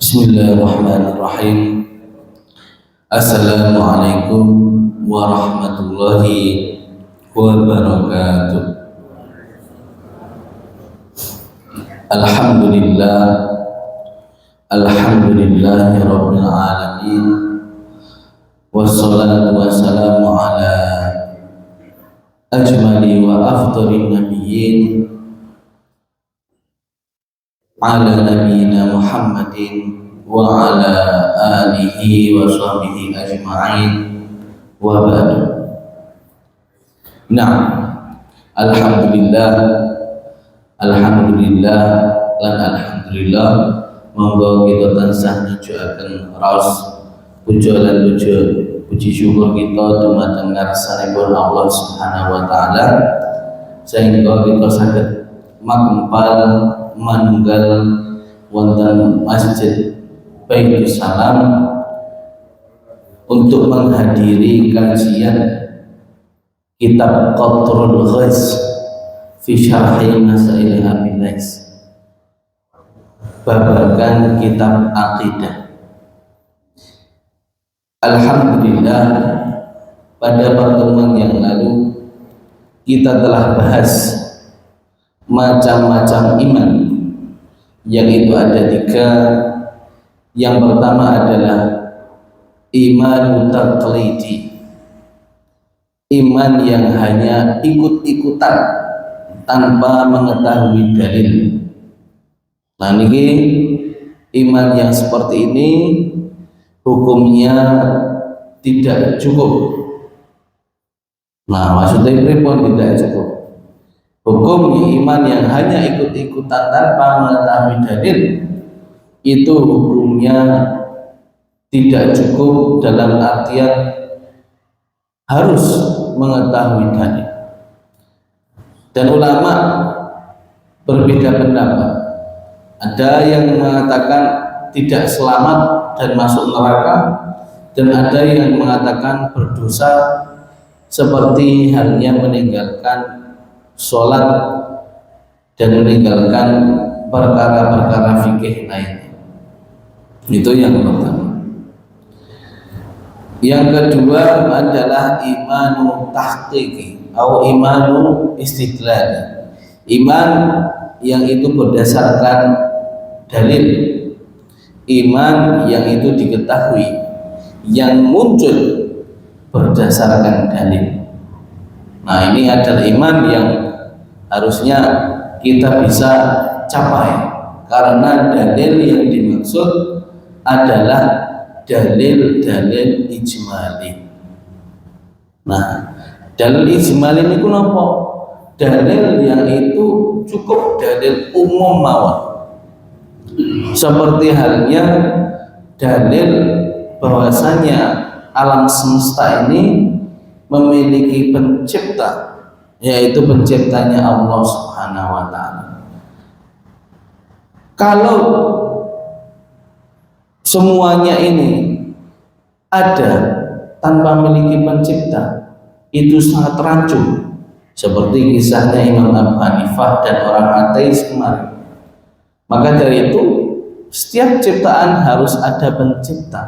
Bismillahirrahmanirrahim. Assalamualaikum warahmatullahi wabarakatuh. Alhamdulillah, alhamdulillahi rabbil alamin. Wassalatu wassalamu ala ajmali wa afdalin nabiyyin ala nabiyina Muhammadin wa ala alihi wa sahbihi ajma'in wa ba'du. Nah, alhamdulillah lan alhamdulillah monggo kita tansah nujuaken raos puja lan puji syukur kita dumateng ngarsanipun Allah Subhanahu wa taala sehingga kita saged makempal manunggal wonten Masjid Baitul Salam untuk menghadiri kajian kitab Qatrul Ghais fi Syarhi Masail Abil Lais, babagan kitab akidah. Alhamdulillah, pada pertemuan yang lalu kita telah bahas macam-macam iman, yang itu ada 3. Yang pertama adalah iman taqlidi, iman yang hanya ikut-ikutan tanpa mengetahui dalil. Nah, ini iman yang seperti ini hukumnya tidak cukup. Nah, maksudnya pripun tidak cukup? Hukum iman yang hanya ikut-ikutan tanpa mengetahui dalil itu hukumnya tidak cukup, dalam artian harus mengetahui dalil. Dan ulama berbeda pendapat. Ada yang mengatakan tidak selamat dan masuk neraka, dan ada yang mengatakan berdosa seperti halnya meninggalkan sholat dan meninggalkan perkara-perkara fikih lainnya. Itu yang pertama. Yang kedua adalah imanu tahqiqi atau imanu istidlal, iman yang itu berdasarkan dalil, iman yang itu diketahui, yang muncul berdasarkan dalil. Nah, ini adalah iman yang harusnya kita bisa capai, karena dalil yang dimaksud adalah dalil-dalil ijmali. Nah, dalil ijmali ini kenapa? Dalil yang itu cukup dalil umum mawon, seperti halnya dalil bahwasanya alam semesta ini memiliki pencipta, yaitu penciptanya Allah Subhanahu wa ta'ala. Kalau semuanya ini ada tanpa memiliki pencipta, itu sangat rancu, seperti kisahnya Imam Abu Hanifah dan orang ateis kemarin. Maka dari itu setiap ciptaan harus ada pencipta,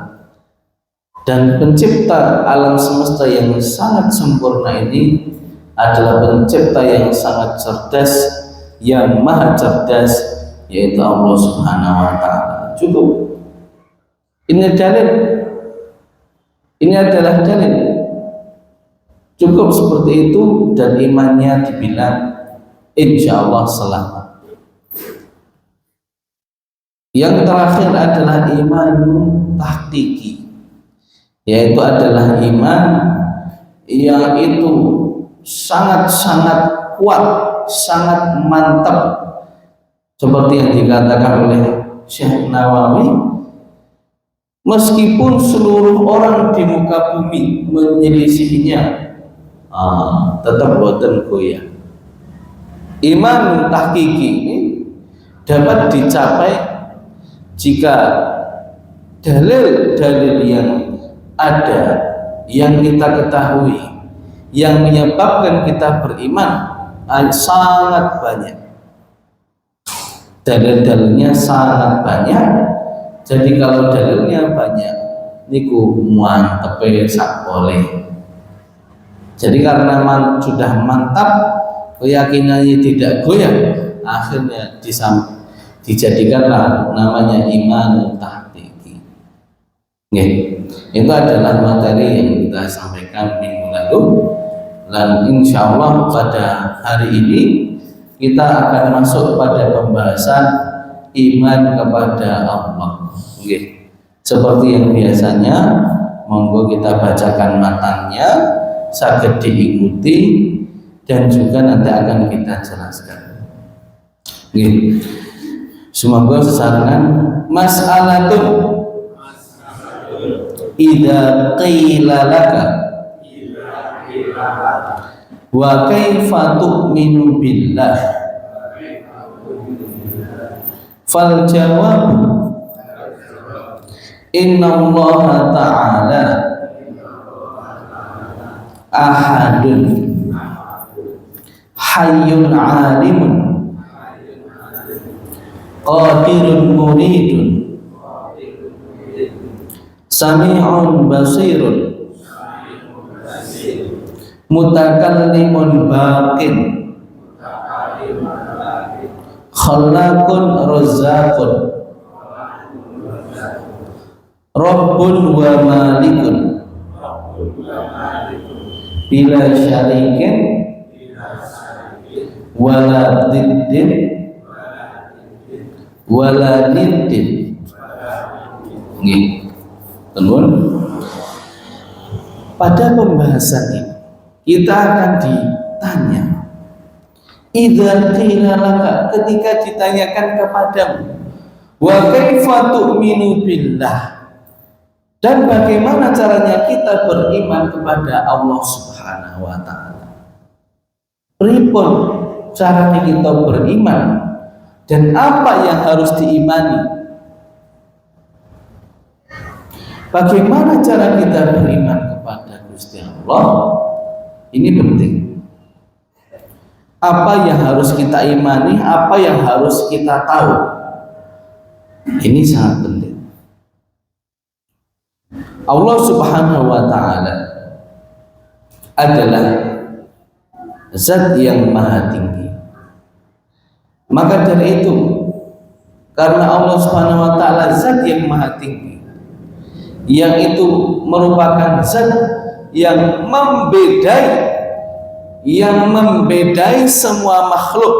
dan pencipta alam semesta yang sangat sempurna ini adalah pencipta yang sangat cerdas, yang maha cerdas, yaitu Allah Subhanahu wa ta'ala. Cukup. Ini dalil. Ini adalah dalil. Cukup seperti itu, dan imannya dibilang insya Allah selamat. Yang terakhir adalah iman tahqiqi, yaitu adalah iman yang itu sangat-sangat kuat, sangat mantap, seperti yang dikatakan oleh Syekh Nawawi, meskipun seluruh orang di muka bumi menyelisihinya, tetap boten goyah. Iman tahqiqi ini dapat dicapai jika dalil-dalil yang ada, yang kita ketahui, yang menyebabkan kita beriman sangat banyak. Dalil-dalilnya sangat banyak, Jadi kalau dalilnya banyak niku mantepe sak boleh. Jadi karena sudah mantap, keyakinannya tidak goyah, akhirnya dijadikanlah namanya iman tahqiqi. Itu adalah materi yang kita sampaikan minggu lalu, dan insya Allah pada hari ini kita akan masuk pada pembahasan iman kepada Allah. Seperti yang biasanya, monggo kita bacakan matanya, saged diikuti dan juga nanti akan kita jelaskan. Semoga sesarengan mas'alatun idza qila laka wa kaifa tu'minu billah fal jawab inna Allah ta'ala ahadun hayyun alimun qadirun muridun sami'un basirun mutakallimun baqin khallaqun razzaqun rabbun wa malikun bila syarikin wala diddin wala niddin. Teman, pada pembahasan ini kita akan ditanya, idza qila laka, ketika ditanyakan kepadamu, wa kaifa tu'minu billah, dan bagaimana caranya kita beriman kepada Allah Subhanahu wa ta'ala. Pripun caranya kita beriman dan apa yang harus diimani? Bagaimana cara kita beriman kepada Gusti Allah? Ini penting. Apa yang harus kita imani, apa yang harus kita tahu, ini sangat penting. Allah Subhanahu wa ta'ala adalah zat yang maha tinggi. Maka dari itu, karena Allah Subhanahu wa ta'ala zat yang maha tinggi, yang itu merupakan zat yang membedai semua makhluk,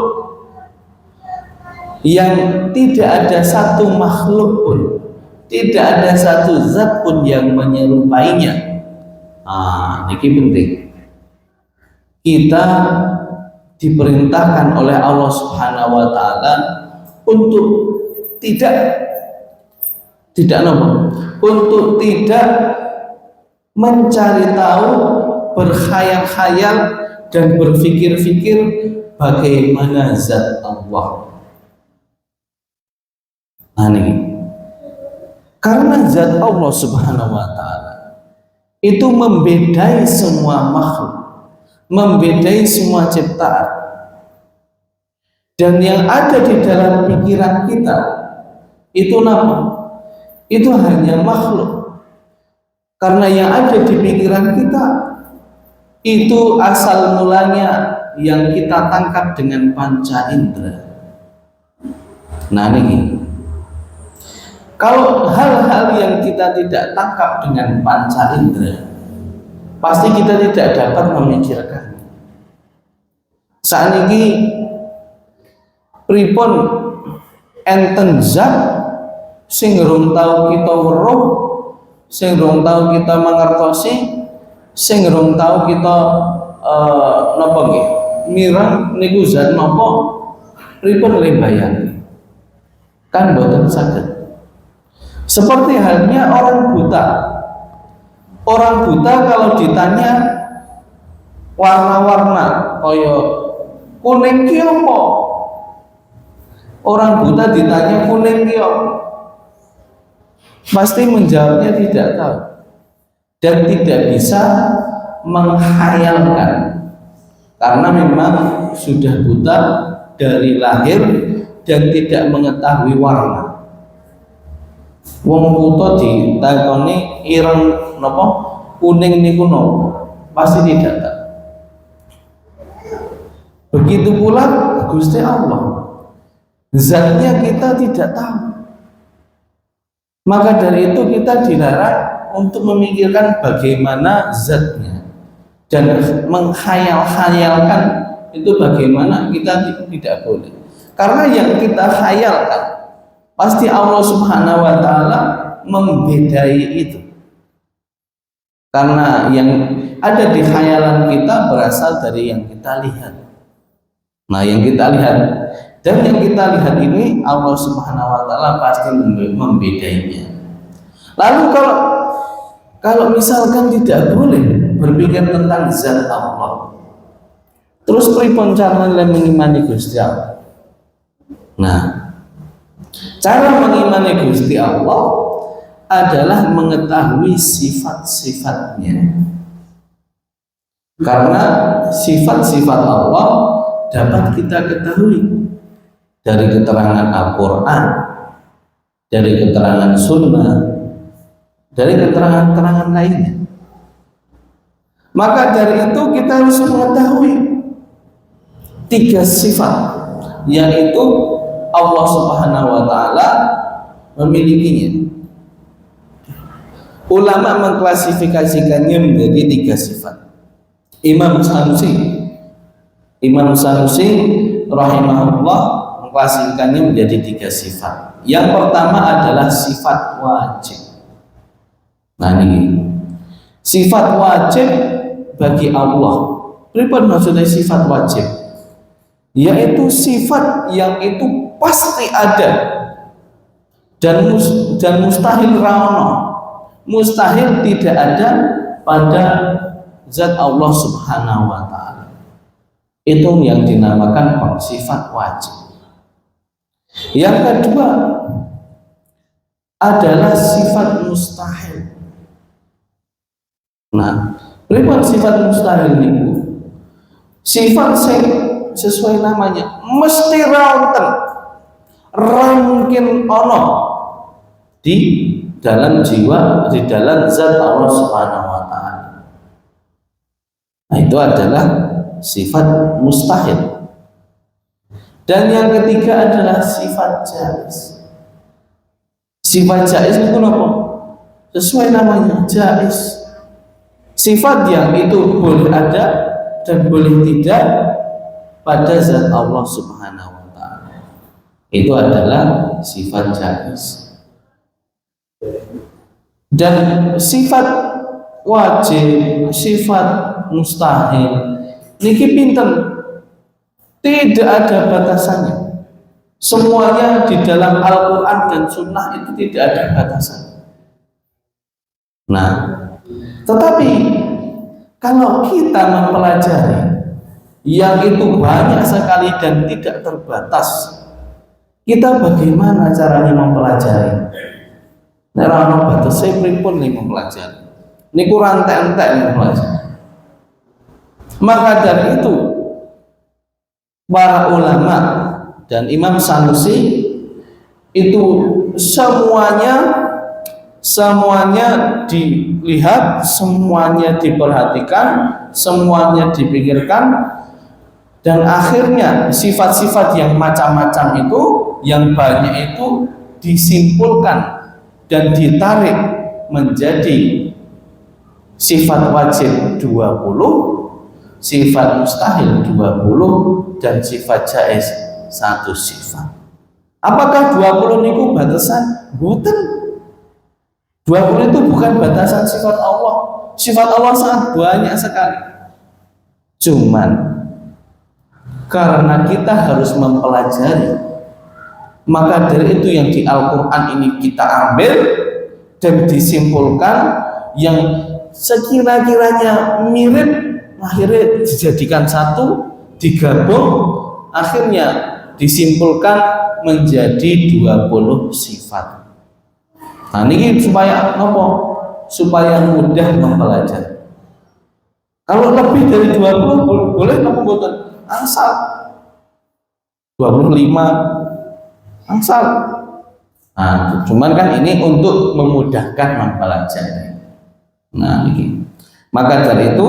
yang tidak ada satu makhluk pun, tidak ada satu zat pun yang menyerupainya. Ini penting. Kita diperintahkan oleh Allah Subhanahu wa ta'ala untuk tidak mencari tahu, berkhayal-khayal dan berpikir-pikir bagaimana zat Allah. Karena zat Allah Subhanahu wa ta'ala itu membedai semua makhluk, membedai semua ciptaan, dan yang ada di dalam pikiran kita itu itu hanya makhluk. Karena yang ada di pikiran kita itu asal mulanya yang kita tangkap dengan panca indera. Ini kalau hal-hal yang kita tidak tangkap dengan panca indera, pasti kita tidak dapat memikirkan. Saat ini pripun enten zat sing rung tau kita weruh, sing rung tau kita mangertosi, sing rung tau kita napa nggih mireng niku zat napa, pripun lembayani kan boten saged. Seperti halnya orang buta. Orang buta kalau ditanya warna-warna kaya kuning ki apa, orang buta ditanya kuning ki apa, pasti menjawabnya tidak tahu dan tidak bisa menghayalkan, karena memang sudah buta dari lahir dan tidak mengetahui warna. Wong buta ditakoni ireng napa kuning niku napa? Pasti tidak tahu. Begitu pula Gusti Allah. Zatnya kita tidak tahu. Maka dari itu kita dilarang untuk memikirkan bagaimana zatnya dan menghayal-hayalkan itu bagaimana, kita tidak boleh. Karena yang kita khayalkan pasti Allah Subhanahu wa taala membedai itu. Karena yang ada di khayalan kita berasal dari yang kita lihat. Nah, yang kita lihat dan yang kita lihat ini Allah Subhanahu wa taala pasti membedainya. Lalu kalau misalkan tidak boleh berpikir tentang zat Allah, terus pripun carane mengimani Gusti Allah? Nah, cara mengimani Gusti Allah adalah mengetahui sifat-sifatnya. Karena sifat-sifat Allah dapat kita ketahui dari keterangan Al-Quran, dari keterangan Sunnah, dari keterangan-keterangan lainnya. Maka dari itu kita harus mengetahui 3 sifat, yaitu Allah Subhanahu wa taala memilikinya. Ulama mengklasifikasikannya menjadi 3 sifat. Imam Sanusi rahimahullah mengklasifikasinya menjadi 3 sifat. Yang pertama adalah sifat wajib. Nah, ini sifat wajib bagi Allah. Pripun maksudnya sifat wajib? Yaitu sifat yang itu pasti ada dan mustahil rano. Mustahil tidak ada pada zat Allah Subhanahu wa taala. Itu yang dinamakan sifat wajib. Yang kedua adalah sifat mustahil. Nah, pripun sifat mustahil niku? Sifat sing sesuai namanya mesti ra mungkin ono di dalam jiwa, di dalam zat Allah Subhanahu wa taala. Nah, itu adalah sifat mustahil. Dan yang ketiga adalah sifat jaiz. Sifat jaiz itu apa? Sesuai namanya, jaiz. Sifat yang itu boleh ada dan boleh tidak pada zat Allah Subhanahu wa taala. Itu adalah sifat jaiz. Dan sifat wajib, sifat mustahil niki pinten, tidak ada batasannya. Semuanya di dalam Al-Quran dan Sunnah itu tidak ada batasan. Nah, tetapi kalau kita mempelajari yang itu banyak sekali dan tidak terbatas, kita bagaimana caranya mempelajari? Nek ora ono batase pripun ning mempelajari? Niku rantek-entek mempelajari. Maka dari itu para ulama dan Imam Sanusi itu semuanya dilihat, semuanya diperhatikan, semuanya dipikirkan, dan akhirnya sifat-sifat yang macam-macam itu, yang banyak itu disimpulkan dan ditarik menjadi sifat wajib 20, sifat mustahil 20, dan sifat jaiz 1 sifat. Apakah 20 niku batasan? Bukan. 20 itu bukan batasan sifat Allah. Sifat Allah sangat banyak sekali. Cuman karena kita harus mempelajari, maka dari itu yang di Al-Quran ini kita ambil dan disimpulkan yang sekira-kiranya mirip, akhirnya dijadikan satu, digabung, akhirnya disimpulkan menjadi 20 sifat. Nah, ini supaya apa? Supaya mudah mempelajari. Kalau lebih dari 20 boleh apa bukan? Angsal 25 angsal. Nah, cuman kan ini untuk memudahkan mempelajari. Nah, ini. Maka dari itu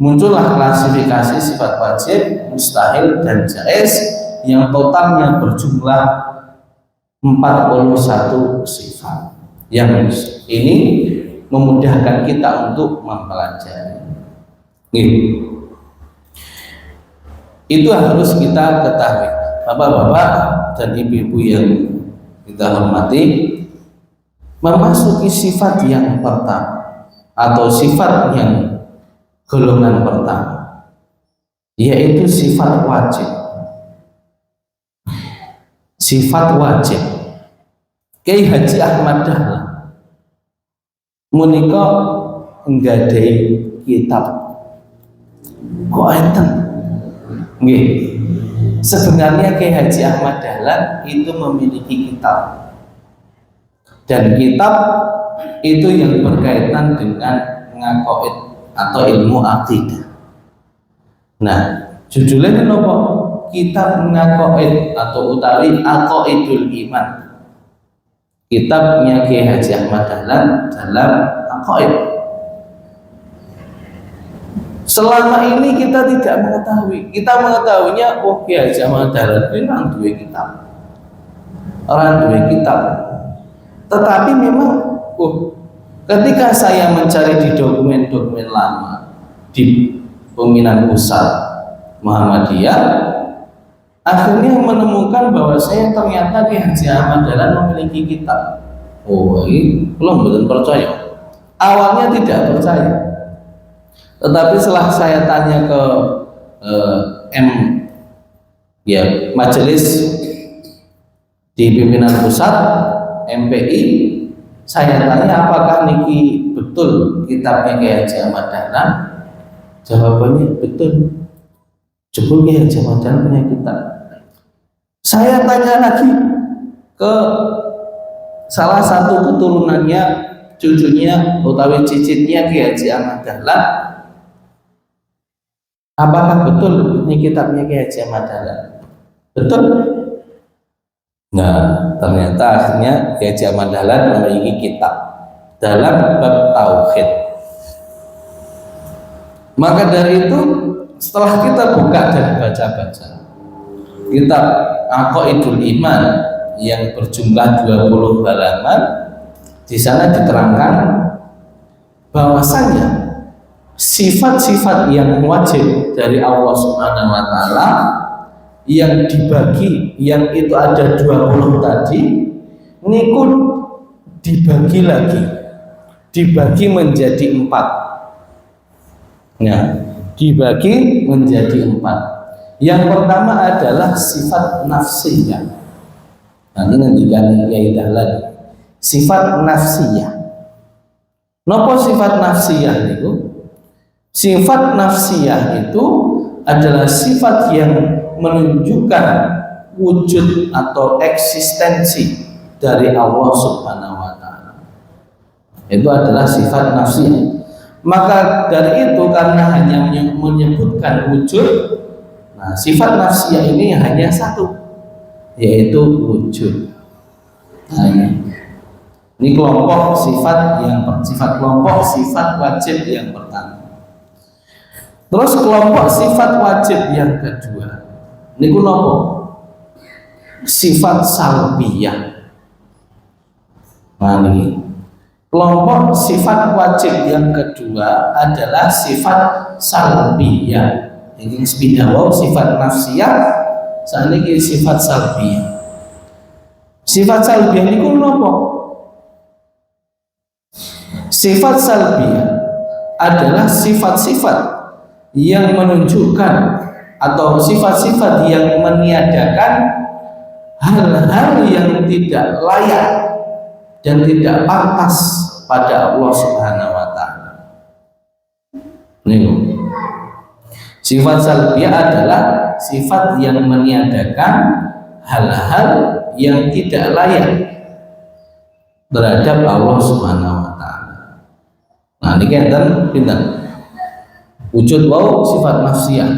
muncullah klasifikasi sifat wajib, mustahil, dan jaiz yang totalnya berjumlah 41 sifat. Yang ini memudahkan kita untuk mempelajari. Itu harus kita ketahui, bapak-bapak dan ibu-ibu yang kita hormati. Memasuki sifat yang pertama atau sifat yang golongan pertama, yaitu sifat wajib. Sifat wajib. Kiai Haji Ahmad Dahlan menika nggadhahi kitab. Kok enten? Nggih. Sebenarnya Kiai Haji Ahmad Dahlan itu memiliki kitab. Dan kitab itu yang berkaitan dengan ngaqaid atau ilmu akidah. Nah, judulnya apa? Kitab ngaqaid atau utawi aqaidul iman. Kitabnya Kiai Haji Ahmad Dahlan dalam aqaid. Selama ini kita tidak mengetahui. Kita mengetahuinya, oh Kiai Haji Ahmad Dahlan ini orang dua kitab. Orang dua kitab. Tetapi memang, ketika saya mencari di dokumen-dokumen lama di pimpinan pusat Muhammadiyah, akhirnya menemukan bahwa saya ternyata Kiai Haji Ahmad Dahlan memiliki kitab. Oh, ini belum betul percaya. Awalnya tidak percaya, tetapi setelah saya tanya ke majelis di pimpinan pusat MPI, saya tanya apakah niki betul kitabnya Kiai Haji Ahmad Dahlan? Jawabannya betul. Jebul Kiai Haji Ahmad Dahlan punya kitab. Saya tanya lagi ke salah satu keturunannya, cucunya utawi cicitnya Kiai Haji Ahmad Dahlan, apakah betul ini kitabnya Kiai Haji Ahmad Dahlan? Betul. Nah, ternyata akhirnya Kiai Haji Ahmad Dahlan memiliki kitab dalam bab tauhid. Maka dari itu, setelah kita buka dan baca-baca kitab Aqaidul Iman yang berjumlah 20 halaman, di sana diterangkan bahwasanya sifat-sifat yang wajib dari Allah Subhanahu wa taala yang dibagi, yang itu ada 20 tadi, niku dibagi lagi, dibagi menjadi 4. Nah, dibagi menjadi 4. Yang pertama adalah sifat nafsiyah. Nah, ini ngendikan Kiai Dahlan, sifat nafsiyah. Napa sifat nafsiyah niku? Sifat nafsiyah itu adalah sifat yang menunjukkan wujud atau eksistensi dari Allah Subhanahu wa taala. Itu adalah sifat nafsiyah. Maka dari itu, karena hanya menyebutkan wujud, nah sifat nafsiyah ini hanya satu, yaitu wujud. Nah, ini kelompok sifat kelompok sifat wajib yang pertama. Terus kelompok sifat wajib yang kedua, ini nopo? Sifat salbiyah. Nah, ini kelompok sifat wajib yang kedua adalah sifat salbiyah. Ini sepidawa sifat nafsiyah, saat ini sifat salbiyah. Sifat salbiyah ini nopo? Sifat salbiyah adalah sifat-sifat yang menunjukkan atau sifat-sifat yang meniadakan hal-hal yang tidak layak dan tidak pantas pada Allah Subhanahu wa taala. Sifat salbiyah adalah sifat yang meniadakan hal-hal yang tidak layak terhadap Allah Subhanahu wa taala. Nah, ini kan pinten wujud wau sifat nafsiyah.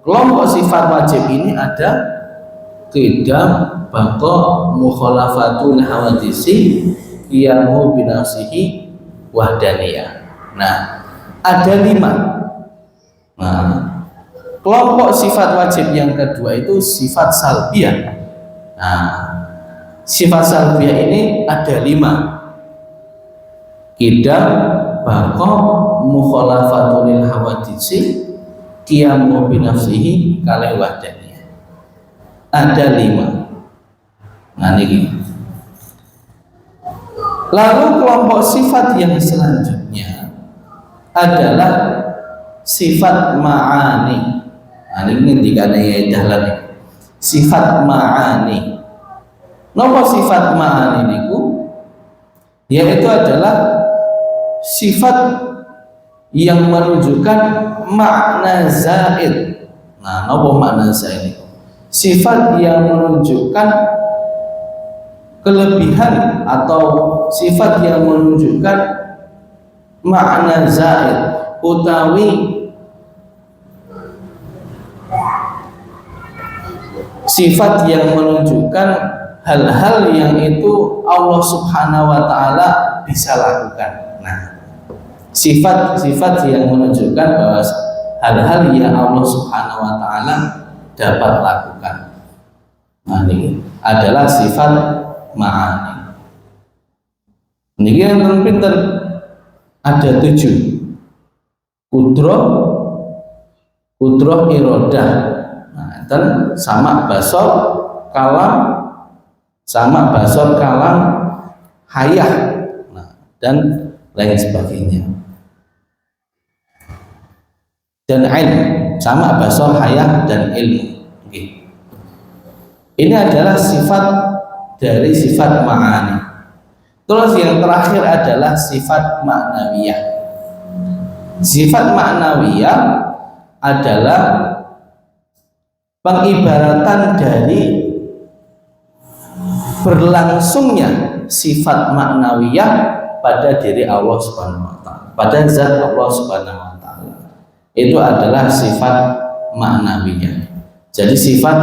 Kelompok sifat wajib ini ada qidam, baqa, mukhalafatul hawadisi, qiyamu binafsihi, wahdaniyah. Nah, ada 5. Nah, kelompok sifat wajib yang kedua itu sifat salbiyah. Nah, sifat salbiyah ini ada 5. Qidam, baqa, mukhalafatul hawadisi, qiyamu binafsihi, kalih wahdaniyah. Ada 5. Nah, ini. Lalu kelompok sifat yang selanjutnya adalah sifat ma'ani. Nah, ini dikatakan dalam sifat ma'ani. Napa sifat ma'ani niku? Yaitu adalah sifat yang menunjukkan makna zaid. Nah, napa makna zaid? Sifat yang menunjukkan kelebihan atau sifat yang menunjukkan makna zaid utawi sifat yang menunjukkan hal-hal yang itu Allah Subhanahu wa taala bisa lakukan. Nah, sifat-sifat yang menunjukkan bahwa hal-hal yang Allah Subhanahu wa taala dapat lakukan. Nah, ini adalah sifat ma'ani. Niki enten pinten? Ada 7. Kudrah iradah. Nah, enten sama basor kalam, sama basor kalam hayah. Nah, dan lain sebagainya. Dan ilmu, sama basor hayah dan ilmu. Okay. Ini adalah sifat dari sifat ma'ani. Terus yang terakhir adalah sifat ma'nawiyah. Sifat ma'nawiyah adalah pengibaratan dari berlangsungnya sifat ma'nawiyah pada diri Allah Subhanahu wa taala, pada zat Allah Subhanahu wa taala. Itu adalah sifat ma'nawiyah. Jadi sifat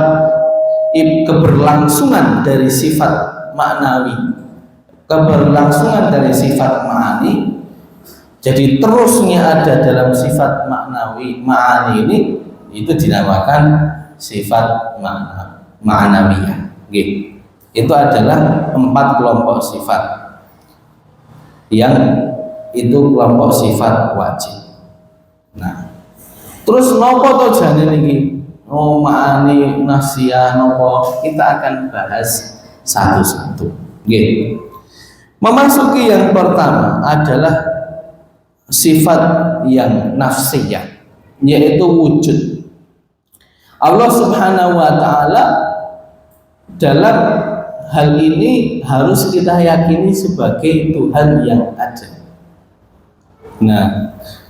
keberlangsungan dari sifat maknawi, keberlangsungan dari sifat ma'ani, jadi terusnya ada dalam sifat maknawi ma'ani ini, itu dinamakan sifat ma'nawiyah. Gitu. Itu adalah 4 kelompok sifat yang itu kelompok sifat wajib. Nah, terus nopo to jane niki? Oh, ma'ani nafsiyah nopo, kita akan bahas satu-satu. Gitu. Memasuki yang pertama adalah sifat yang nafsiyah, yaitu wujud. Allah Subhanahu wa taala dalam hal ini harus kita yakini sebagai Tuhan yang ada. Nah,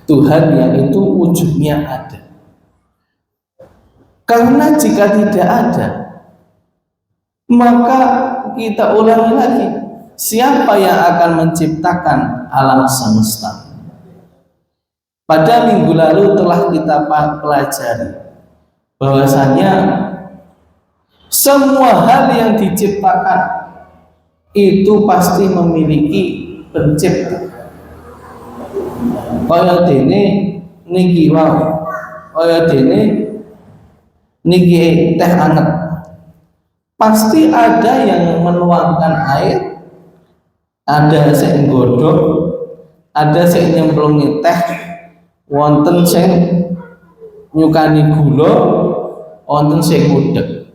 Tuhan yang itu wujudnya ada. Karena jika tidak ada, maka kita ulangi lagi, siapa yang akan menciptakan alam semesta? Pada minggu lalu telah kita pelajari bahwasanya semua hal yang diciptakan itu pasti memiliki pencipta. Kaya dene niki wae, kaya dene niki teh anget, pasti ada yang menuangkan air, ada sing nggodhog, ada sing nyemplungi teh, wonten sing nyukani gula, wonten sing ngudeg.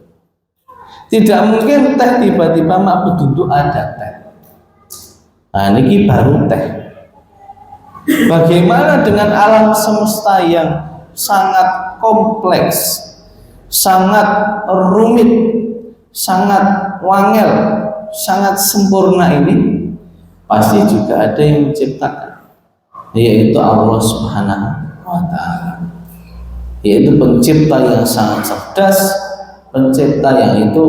Tidak mungkin teh tiba-tiba mak beduduk ada teh. Nah, niki baru teh. Bagaimana dengan alam semesta yang sangat kompleks, sangat rumit, sangat wangel, sangat sempurna ini? Pasti juga ada yang menciptakan, yaitu Allah Subhanahu wa taala. Yaitu pencipta yang sangat cerdas, pencipta yang itu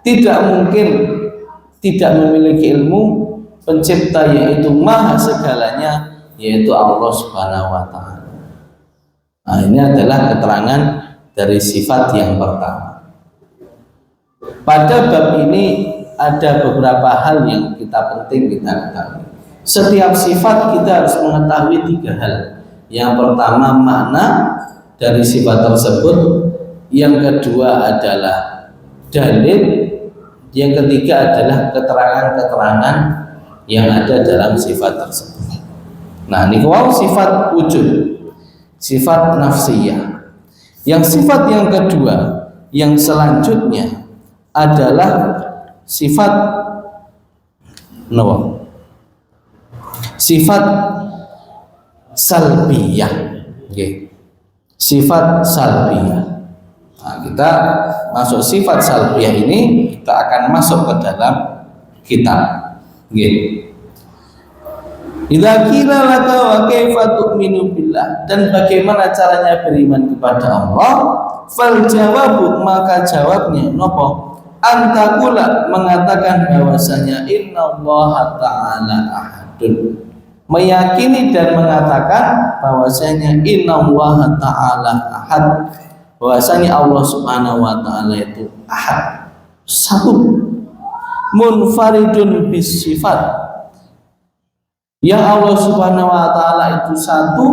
tidak mungkin tidak memiliki ilmu, pencipta yang itu maha segalanya, yaitu Allah Subhanahu wa taala. Nah, ini adalah keterangan dari sifat yang pertama. Pada bab ini ada beberapa hal yang penting kita ketahui. Setiap sifat kita harus mengetahui 3 hal. Yang pertama makna dari sifat tersebut, yang kedua adalah dalil, yang ketiga adalah keterangan-keterangan yang ada dalam sifat tersebut. Nah, ini sifat wujud, sifat nafsiyah. Yang sifat yang kedua, yang selanjutnya adalah sifat sifat salbiyah. Sifat salbiyah. Nah, kita masuk sifat salbiyah ini, kita akan masuk ke dalam kitab. Idza qila laka wa kaifa tu'minu billah, dan bagaimana caranya beriman kepada Allah, fal jawabu, maka jawabnya nopo? Antakula, mengatakan bahwasanya innallaha ta'ala ahadun, meyakini dan mengatakan bahwasanya innallaha ta'ala ahad, bahwasanya Allah Subhanahu wa taala itu ahad, satu, munfaridun bis sifat, yang Allah Subhanahu wa taala itu satu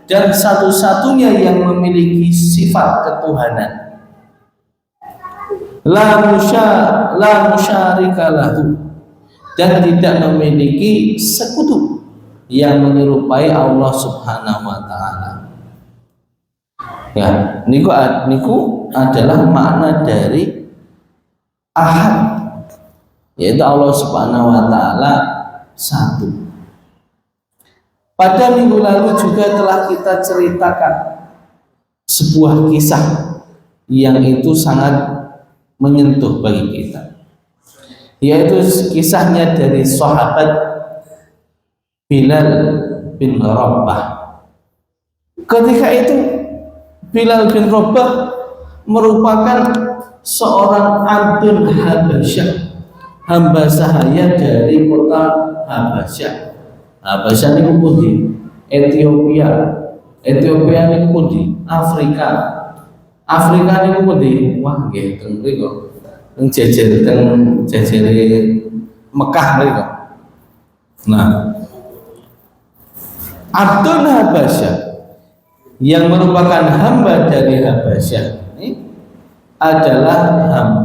dan satu-satunya yang memiliki sifat ketuhanan. La musyarika lahu, dan tidak memiliki sekutu yang menyerupai Allah Subhanahu wa taala. Ya, niku adalah makna dari ahad, yaitu Allah Subhanahu wa taala satu. Pada minggu lalu juga telah kita ceritakan sebuah kisah yang itu sangat menyentuh bagi kita, yaitu kisahnya dari sahabat Bilal bin Rabah. Ketika itu Bilal bin Rabah merupakan seorang abdun Habasyah, hamba sahaya dari kota Habasyah. Habasyah ini pundi? Ethiopia. Ethiopia ini pundi? Afrika. Afrika ini pundi? Wah, nggih teng mriku. Teng jejer Mekah mriku. Nah, Abdul Habasyah yang merupakan hamba dari Habasyah ini adalah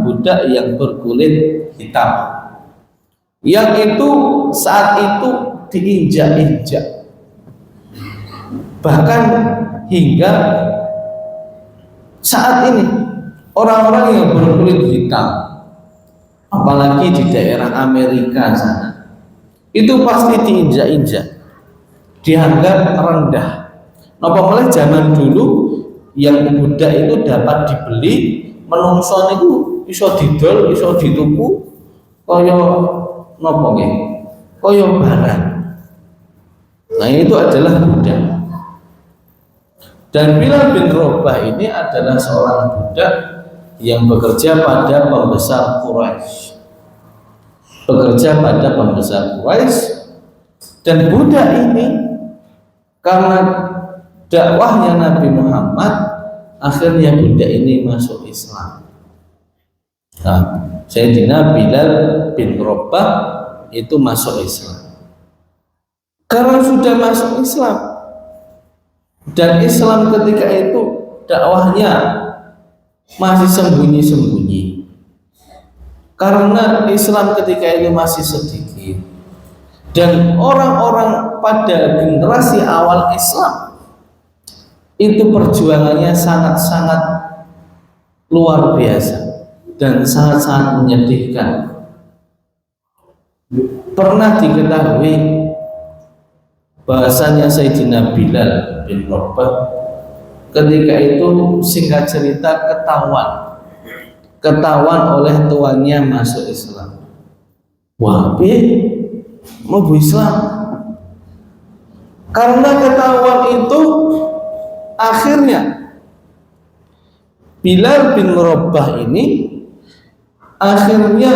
budak yang berkulit hitam, yang itu saat itu diinjak-injak, bahkan hingga saat ini orang-orang yang berkulit hitam, apalagi di daerah Amerika sana, itu pasti diinjak-injak, dianggap rendah. Napa mulai zaman dulu yang budak itu dapat dibeli, menungso niku iso didol, iso dituku kaya napa nggih? Kaya barang. Nah, itu adalah budak. Dan Bilal bin Rabah ini adalah seorang budak yang bekerja pada pembesar Quraisy. Dan budak ini karena dakwahnya Nabi Muhammad, akhirnya budak ini masuk Islam. Nah, Sayyidina Bilal bin Rabah itu masuk Islam. Karena sudah masuk Islam, dan Islam ketika itu dakwahnya masih sembunyi-sembunyi, karena Islam ketika itu masih sedikit, dan orang-orang pada generasi awal Islam itu perjuangannya sangat-sangat luar biasa dan sangat-sangat menyedihkan. Pernah diketahui bahasanya Sayyidina Bilal bin Rabah ketika itu, singkat cerita, ketahuan oleh tuannya masuk Islam. Wah, mau Islam. Karena ketahuan itu, akhirnya Bilal bin Rabah ini akhirnya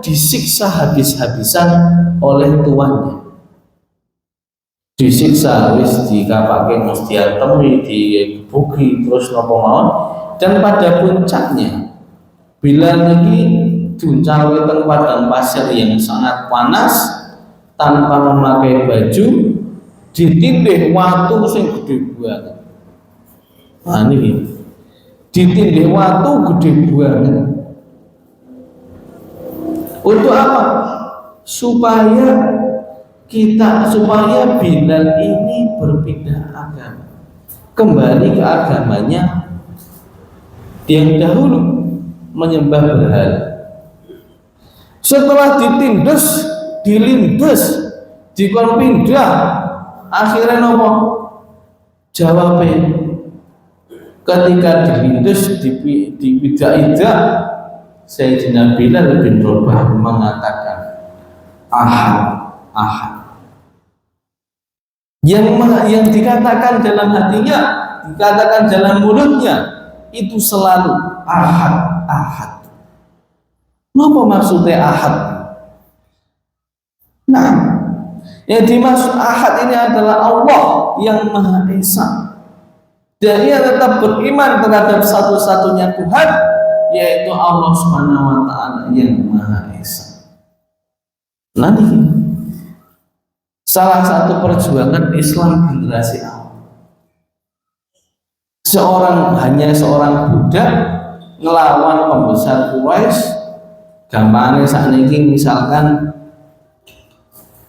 disiksa habis-habisan oleh tuannya. Disiksa, wis dikapake mesti diantemi, digebuki, terus napa mawon, dan pada puncaknya Bilal niki diuncal teng padang pasir yang sangat panas tanpa memakai baju, ditindih watu sing gede banget. Nah niki ditindih watu gede banget. Untuk apa? Supaya Bilal ini berpindah agama, kembali ke agamanya yang dahulu, menyembah berhala. Setelah dilindes, dikon pindah, akhirnya nopo? Jawabnya ketika dilindes, dipindah-indah, Sayyidina Bilal bin Rabah mengatakan ahad. Yang dikatakan dalam hatinya, dikatakan dalam mulutnya, itu selalu ahad. Apa maksudnya ahad? Nah, yang dimaksud ahad ini adalah Allah yang Maha Esa. Dan ia tetap beriman terhadap satu-satunya Tuhan, yaitu Allah Subhanahu wa Ta'ala yang Maha Esa. Nanti salah satu perjuangan Islam generasi awal, hanya seorang budak ngelawan pembesar Quraisy. Gampangnya saat ini misalkan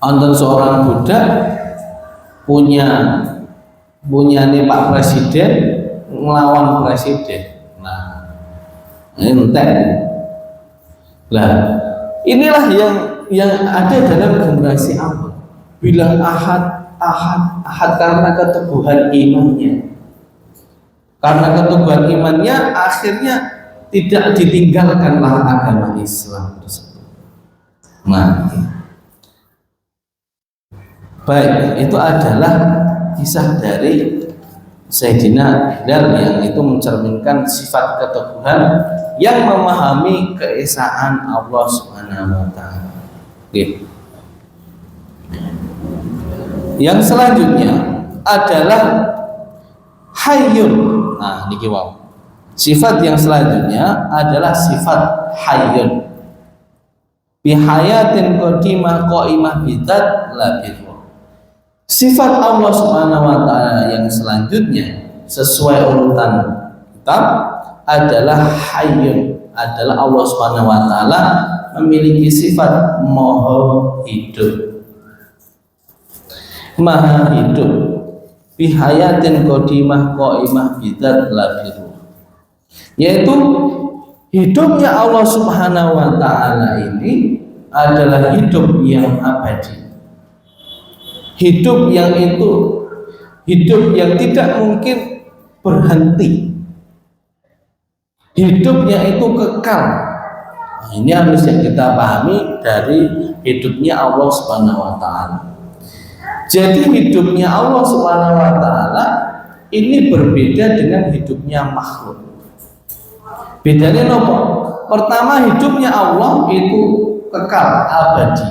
untuk seorang budak punya nih Pak Presiden ngelawan Presiden. Nah, entek. Lah, inilah yang ada dalam generasi awal. Bilang ahad karena keteguhan imannya. Karena keteguhan imannya akhirnya tidak ditinggalkanlah agama Islam tersebut. Nah, baik, itu adalah kisah dari Sayyidina Bilal yang itu mencerminkan sifat keteguhan yang memahami keesaan Allah Subhanahu wa Ta'ala. Oke. Yang selanjutnya adalah hayyun. Nah, niki wae. Sifat yang selanjutnya adalah sifat hayyun. Bihayatin qadimah qaimah bidzat la birra. Sifat Allah Subhanahu wa Ta'ala yang selanjutnya sesuai urutan kitab adalah hayyun, adalah Allah Subhanahu wa Ta'ala memiliki sifat maha hidup. Maha hidup. Bihayatin qadimah qaimah bidzat la birra. Yaitu hidupnya Allah Subhanahu wa Ta'ala ini adalah hidup yang abadi, hidup yang tidak mungkin berhenti, hidupnya itu kekal. Nah, ini harus yang kita pahami dari hidupnya Allah Subhanahu wa Ta'ala. Jadi hidupnya Allah Subhanahu wa Ta'ala ini berbeda dengan hidupnya makhluk. Bedanya nopo? Pertama, hidupnya Allah itu kekal, abadi.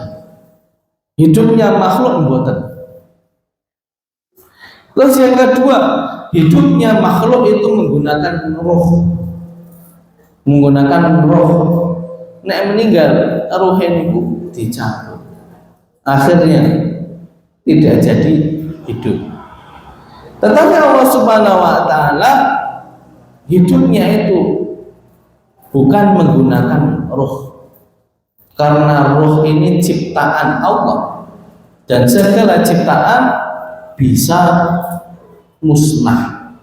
Hidupnya makhluk mboten. Terus yang kedua, hidupnya makhluk itu menggunakan roh. Nek meninggal, roh niku dicabut. Akhirnya tidak jadi hidup. Tetapi Allah Subhanahu wa Ta'ala hidupnya itu bukan menggunakan roh, karena roh ini ciptaan Allah dan segala ciptaan bisa musnah.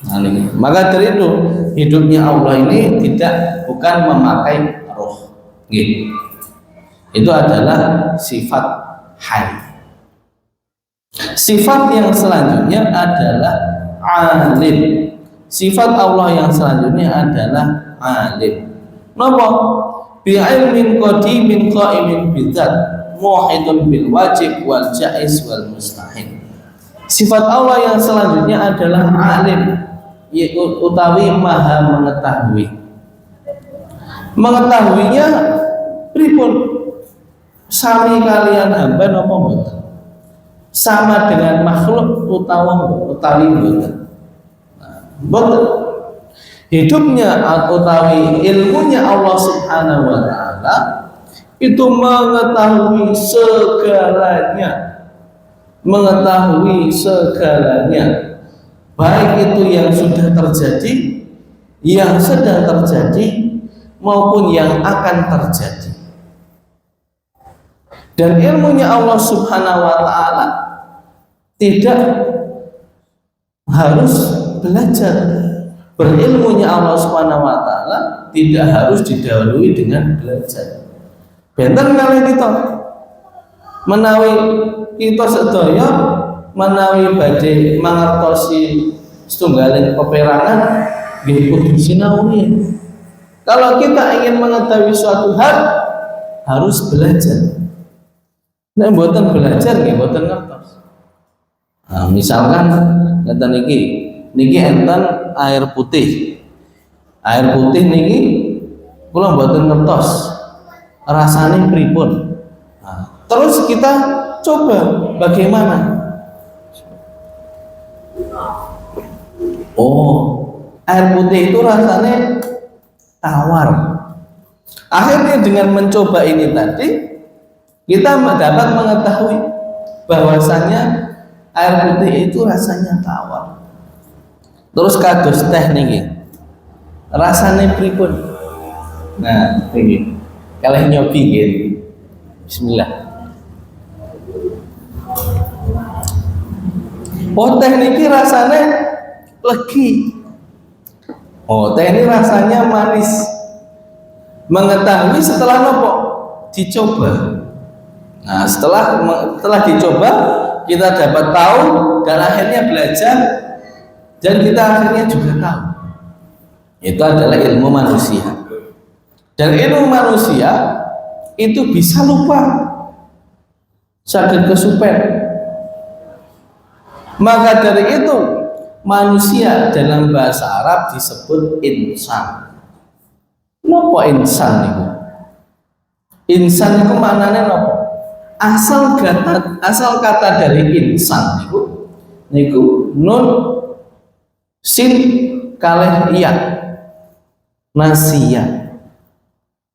Nah, ini. Maka dari itu hidupnya Allah ini bukan memakai roh. Gitu. Itu adalah sifat hayy. Sifat yang selanjutnya adalah alim. Sifat Allah yang selanjutnya adalah alim. Napa? Bi ilmin qadimin qaimin bidzat muhidun bil wajib wal jaiz wal mustahil. Sifat Allah yang selanjutnya adalah alim, utawi maha mengetahui. Mengetahuinya pripun? Sami kalian hamba napa mboten? Sama dengan makhluk utawi mboten. Nah, mboten. Hidupnya atau tawi ilmunya Allah Subhanahu wa taala itu mengetahui segalanya, mengetahui segalanya, baik itu yang sudah terjadi, yang sedang terjadi, maupun yang akan terjadi. Dan ilmunya Allah Subhanahu wa taala tidak harus belajar. Berilmunya Allah Subhanahu wa taala tidak harus didahului dengan belajar. Benten kalih kita menawi kita sedaya menawi badhe mangertosi setunggaling peperangan nggih kudu sinau. Kalau kita ingin mengetahui suatu hal harus belajar. Nek mboten belajar nggih mboten ngertos. Nah, misalkan ngeten niki enten air putih. Air putih niki kula mboten ngertos rasane pripun. Nah, terus kita coba bagaimana? Oh, air putih itu rasanya tawar. Akhirnya dengan mencoba ini tadi kita dapat mengetahui bahwasannya air putih itu rasanya tawar. Terus kados teh niki rasane pripun? Nah, niki kalih nyobi nggih. Bismillah. Oh, teh niki rasane legi. Oh, teh ini rasanya manis. Mengetahui setelah nopo? Dicoba. Nah, setelah dicoba kita dapat tahu dan akhirnya belajar dan kita akhirnya juga tahu. Itu adalah ilmu manusia. Dan ilmu manusia itu bisa lupa, sakit kesupen. Maka dari itu manusia dalam bahasa Arab disebut insan. Nopo insan itu? Insan itu maknanya nopo? Asal kata dari insan niku nun sin kalih iya nasia.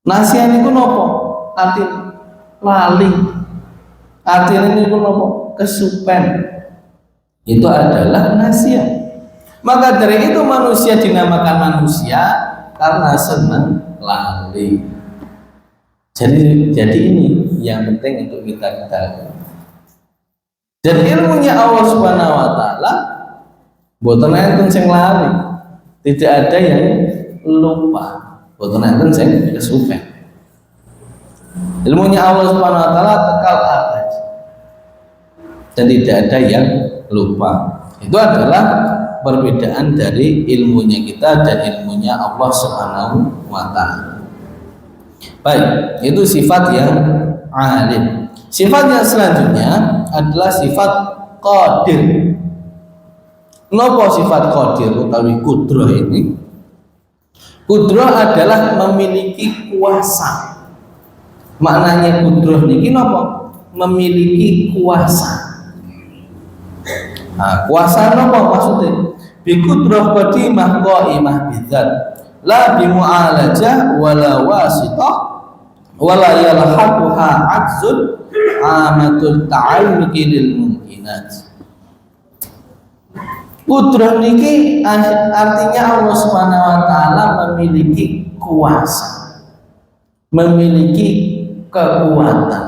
Nasia niku nopo? Arti lali. Artinya niku nopo? Kesupen. Itu adalah nasia. Maka dari itu manusia dinamakan manusia karena senang lali. Jadi ini yang penting untuk kita ketahui. Dan ilmunya Allah Subhanahu wa taala boten enten sing lali. Tidak ada yang lupa. Boten enten sing kesupen. Ilmunya Allah Subhanahu wa taala kekal abadi. Dan tidak ada yang lupa. Itu adalah perbedaan dari ilmunya kita dan ilmunya Allah Subhanahu wa taala. Baik, itu sifat yang alim. Sifat yang selanjutnya adalah sifat qadir. Napa sifat qadir utawi kudrah ini? Kudrah adalah memiliki kuasa. Maknanya kudrah niki napa? Memiliki kuasa. Nah, kuasa napa maksudnya? Bi kudrah qadimah qaimah bidzat la bi mu'alajah wala wasithah wala yalhaquha ajzun amatul ta'alluqi lil mumkinat. Kudrah niki artinya Allah Subhanahu wa taala memiliki kuasa, memiliki kekuatan.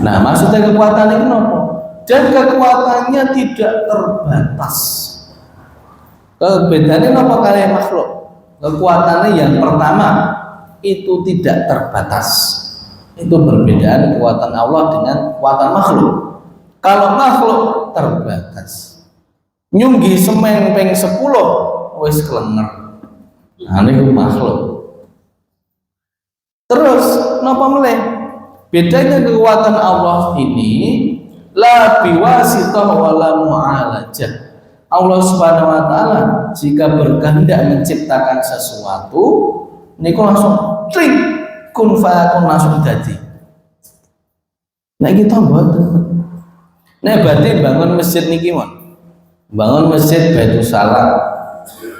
Nah, maksudnya kekuatan itu apa? Dan kekuatannya tidak terbatas. Bedanya apa kali makhluk? Kekuatannya yang pertama itu tidak terbatas. Itu perbedaan kekuatan Allah dengan kekuatan makhluk. Kalau makhluk terbatas. Nyunggi semen peng 10 wis klenger. Nah, ini makhluk. Terus napa meleh? Bedanya kekuatan Allah ini la biwasithah wala mu'alajah. Allah Subhanahu wa taala jika berkehendak menciptakan sesuatu niku langsung tring kun fayakun langsung dadi. Nek kita mboten. Nek berarti bangun masjid niki mon. Bangun masjid Baitul Salam.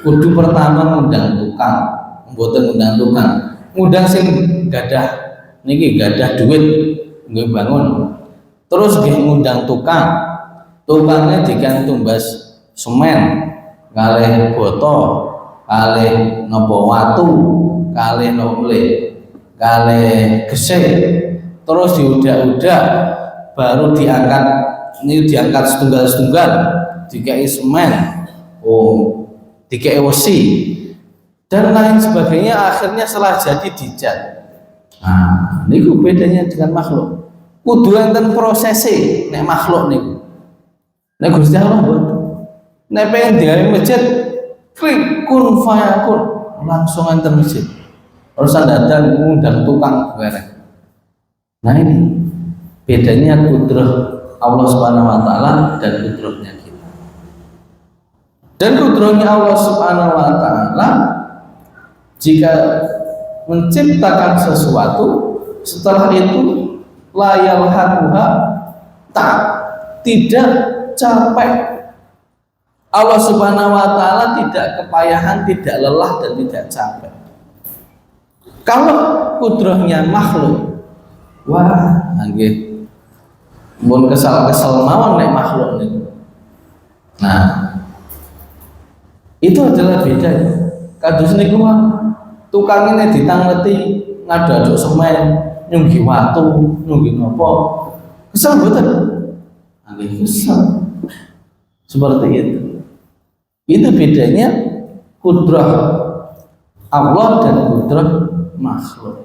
kudu pertama ngundang tukang, mboten ngundang tukang, ngundang sing gadah niki gadah duit nggih bangun. Terus nggih ngundang tukang, tukangnya digantung tumbas semen, kalih boto, kalih nopo watu, kalih nole, kalih gesek, terus diudak-udak, baru diangkat, ini diangkat setunggal-setunggal, dikai semen, dikai wesi, dan lain sebagainya. Akhirnya setelah jadi dicat. Nah, ini bedanya dengan makhluk. Kudu enten prosese nek makhluk niku. Nek Gusti Allah mboten. Nek pengen digawe masjid, klik kun fayakun, langsung enten masjid. Urusan datang ngundang tukang bareng. Nah ini bedanya kudrah Allah Subhanahu wa taala dan kudrahnya kita. Dan kudrahnya Allah Subhanahu wa taala jika menciptakan sesuatu, setelah itu layal hakuha tak tidak capek. Allah Subhanahu wa taala tidak kepayahan, tidak lelah dan tidak capek. Kalau kudrahnya makhluk, wah nggih mun kesal-kesal mawon nek makhluk niku. Nah, itu adalah bedanya. Kados niku tukang ini ditangleti ngadu-adu semen, nyunggi watu, nyunggi nopo, kesel betul, agak kesel, seperti itu. Itu bedanya kudrah Allah dan kudrah makhluk.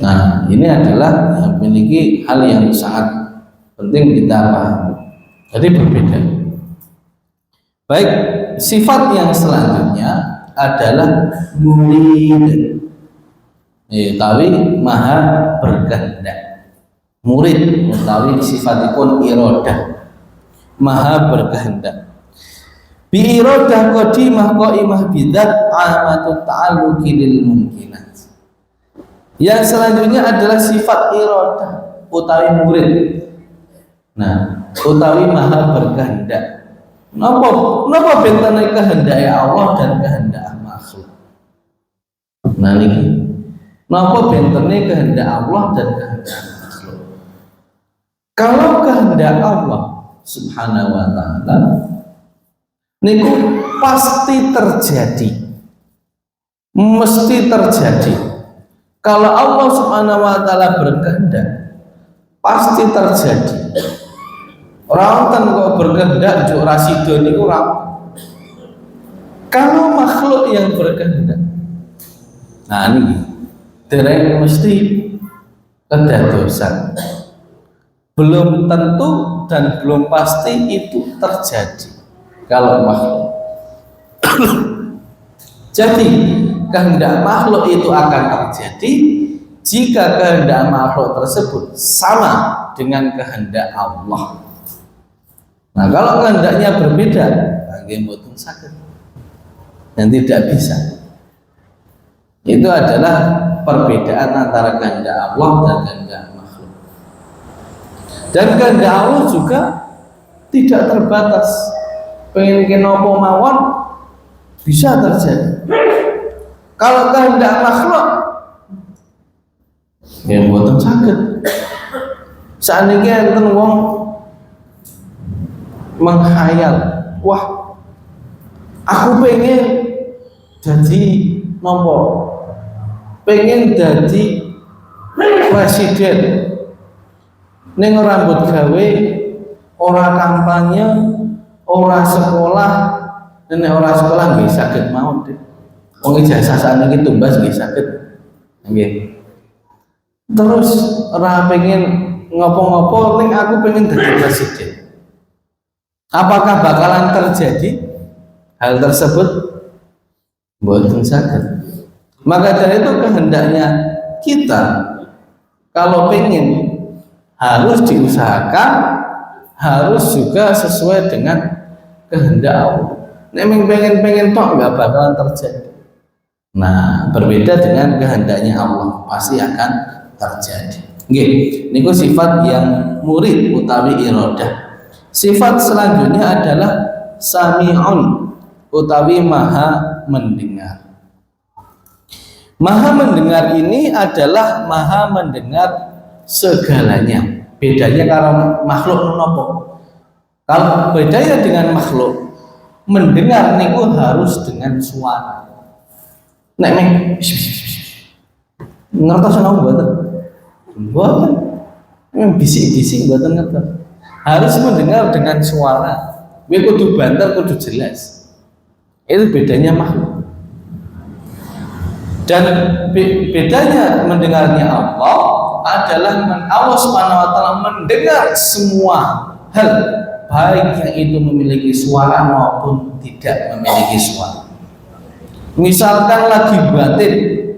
Nah, ini adalah yang memiliki hal yang sangat penting kita pahami. Jadi berbeda. Baik, sifat yang selanjutnya adalah murid. Utawi maha berkehendak. Murid utawi sifatipun iradah, maha berkehendak. Bi iradah qadimah qaimah bidzat amatut ta'alluqi lil mumkinat. Yang selanjutnya adalah sifat iradah utawi murid. Nah, utawi maha berkehendak. Napa bentane kehendak Allah dan kehendak makhluk. Nah niki napa bentene kehendak Allah dan kehendak makhluk. Kalau kehendak Allah Subhanahu wa taala niku pasti terjadi. Mesti terjadi. Kalau Allah Subhanahu wa taala berkehendak pasti terjadi. Orang kan kok berkehendak juk rasido niku ora. Kalau makhluk yang berkehendak, nah ini dereng mesti kedadosan. Belum tentu dan belum pasti itu terjadi kalau makhluk. Jadi kehendak makhluk itu akan terjadi jika kehendak makhluk tersebut sama dengan kehendak Allah. Nah, kalau kehendaknya berbeda, nggih mboten saged dan tidak bisa. Itu adalah perbedaan antara kehendak Allah dan kehendak makhluk. Dan kehendak Allah juga tidak terbatas. Pengen kenopo mawon bisa terjadi. Kalau kehendak makhluk, nggih mboten saged. Saniki enten wong menghayal, wah aku pengen jadi nopo, pengen jadi presiden, ning rambut gawe, ora kampanye, ora sekolah, nek ora sekolah nggih saged mawon deh. Wong ijazah saniki tumbas nggih saged, nggih. Terus ora pengen ngopo-ngopo, ning aku pengen jadi presiden. Apakah bakalan terjadi hal tersebut? Mboten saged. Maka dari itu kehendaknya kita kalau pengen harus diusahakan, harus juga sesuai dengan kehendak Allah. Nek pengen tok nggak bakalan terjadi. Nah, berbeda dengan kehendaknya Allah, pasti akan terjadi. Nggih, niku sifat yang murid utawi iradah. Sifat selanjutnya adalah sami'un utawi maha mendengar. Maha mendengar ini adalah maha mendengar segalanya. Bedanya kalau makhluk nopo. Kalau bedanya dengan makhluk, mendengar niku harus dengan suara. Nek ngertos napa mboten? Mboten. Bisik-bisik mboten ngertos. Harus mendengar dengan suara. Kowe kudu banter, kudu jelas. Itu bedanya makhluk. Dan bedanya mendengarnya Allah adalah Allah Subhanahu wa taala mendengar semua hal, baik yang itu memiliki suara maupun tidak memiliki suara. Misalkan lagi batin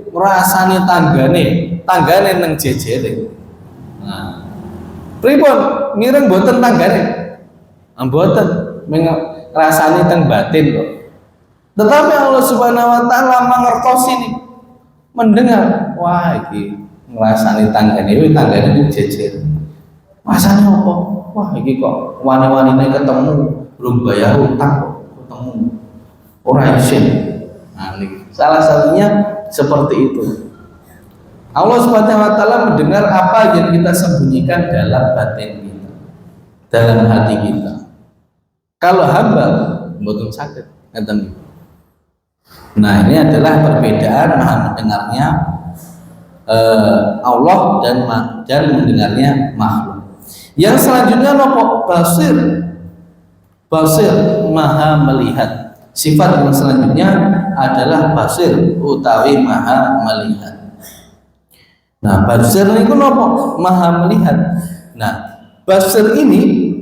rasane tanggane nang jejere. Nah, pripun mireng mboten tanggane? Mboten, rasane teng batin kok. Tetapi Allah Subhanahu wa taala mangertosi ini, mendengar, wah iki ngrasani tanggane ku jejer. Masane apa? Wah iki kok wani-wanine ketemu belum bayar utang kok ketemu. Ora isin. Nah, salah satunya seperti itu. Allah Subhanahu wa taala mendengar apa yang kita sembunyikan dalam batin kita, dalam hati kita. Kalau hamba mboten saged ngeten. Nah, ini adalah perbedaan maha mendengarnya Allah dan mendengarnya makhluk. Yang selanjutnya nopo basir. Basir maha melihat. Sifat yang selanjutnya adalah basir utawi maha melihat. Nah, basir itu nopo maha melihat. Nah, basir ini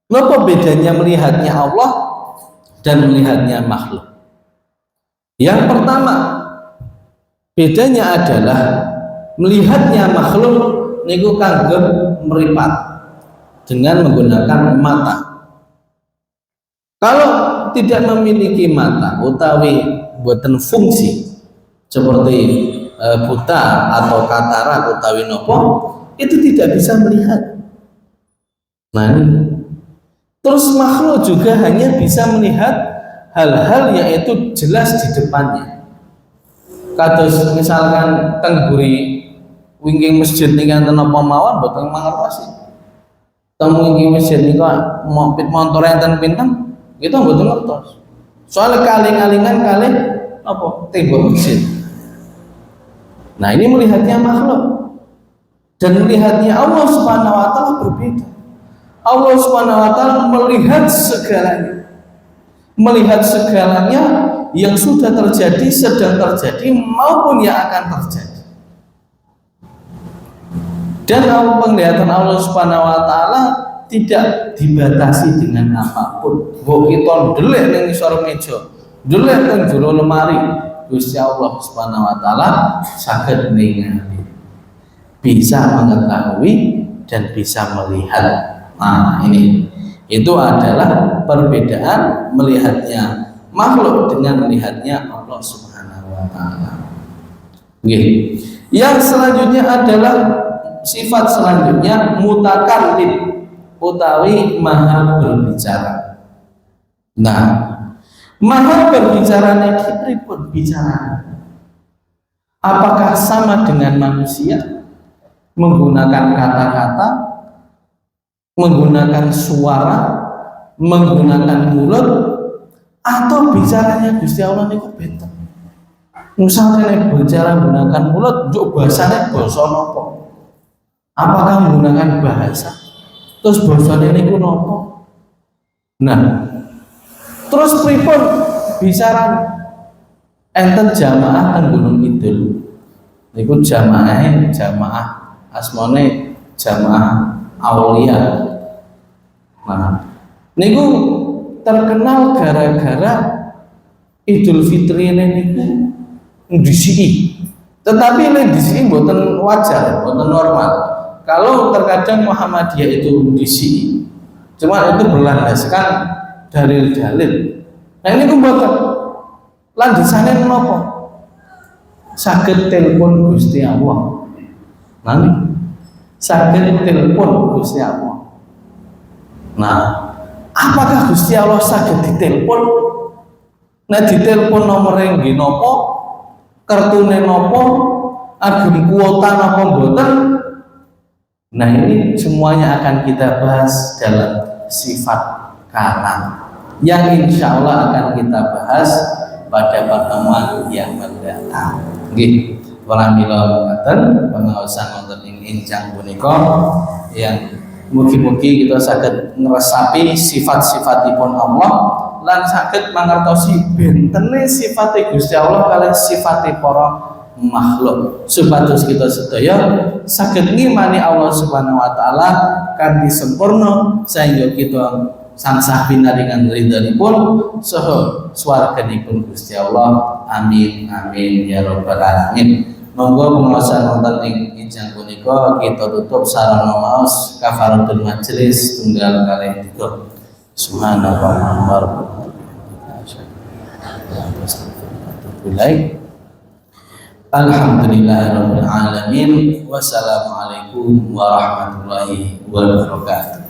nopo bedanya melihatnya Allah dan melihatnya makhluk. Yang pertama, bedanya adalah melihatnya makhluk niku kangge meripat dengan menggunakan mata. Kalau tidak memiliki mata utawi boten fungsi seperti buta atau katarak utawi nopo, itu tidak bisa melihat. Nah, ini. Terus makhluk juga hanya bisa melihat hal-hal yang itu jelas di depannya. Kados misalkan teng buri wingking masjid niki enten apa mawon boten mangertosi. Teng wingking masjid nika mobil motor enten pinten kita boten ngertos. Soal kaling-kalingan kalih apa tembok masjid. Nah, ini melihatnya makhluk. Dan melihatnya Allah Subhanahu wa taala berbeda. Allah Subhanahu wa taala melihat segalanya. Melihat segalanya yang sudah terjadi, sedang terjadi maupun yang akan terjadi. Dan penglihatan Allah Subhanahu wa taala tidak dibatasi dengan apapun. Mbok kita ndelik ning ngisor meja, ndelik teng jero lemari, Gusti Allah Subhanahu wa taala saged ningali. Bisa mengetahui dan bisa melihat. Nah, ini itu adalah perbedaan melihatnya makhluk dengan melihatnya Allah Subhanahu wa taala. Nggih. Yang selanjutnya adalah sifat selanjutnya mutakallim utawi maha berbicara. Nah, maha berbicara niki pripun bicara? Apakah sama dengan manusia menggunakan kata-kata, menggunakan suara, menggunakan mulut, atau bicaranya Gusti Allah niku beda? Misalnya nek bicara menggunakan mulut, njuk bahasane basa napa? Apakah menggunakan bahasa? Terus bahasane niku napa? Nah, terus pripun bicara enten jamaah teng Gunung Kidul. Niku jamaah asmane jamaah Aulia. Nah, niku terkenal gara-gara Idul Fitri niku ndisiki. Tetapi nek ndisiki mboten wajar, mboten normal. Kalau terkadang Muhammadiyah itu ndisiki, cuma itu berlandaskan dalil-dalil. Nah, ini mboten. Landasane menapa? Saged telepon Gusti Allah. Nani? Saged telepon Gusti Allah. Nah, apakah Gusti Allah saged ditelepon? Nek ditelepon nomere nggih napa, kartune napa, agem kuota napa mboten. Nah, ini semuanya akan kita bahas dalam sifat kalam yang insya Allah akan kita bahas pada pertemuan yang mendatang. Nggih, para mila mekaten pengaosan wonten ing injang punika yang mugi-mugi kita saged ngresapi sifat-sifatipun Allah lan saged mangertosi bentene sifate Gusti Allah kalih sifate para makhluk supados kita sedaya saged ngimani Allah Subhanahu wa taala kanthi sempurna sehingga kita sangsah pinaringan ridhanipun saha swarganipun Gusti Allah. Amin amin ya rabbal alamin. Monggo pengaosan wonten ing injang punika kita tutup sarana maos kafaratul majelis tunggal kalih 3. Subhanallah wa bihamdihi. Alhamdulillahirabbil alamin. Wassalamualaikum warahmatullahi wabarakatuh.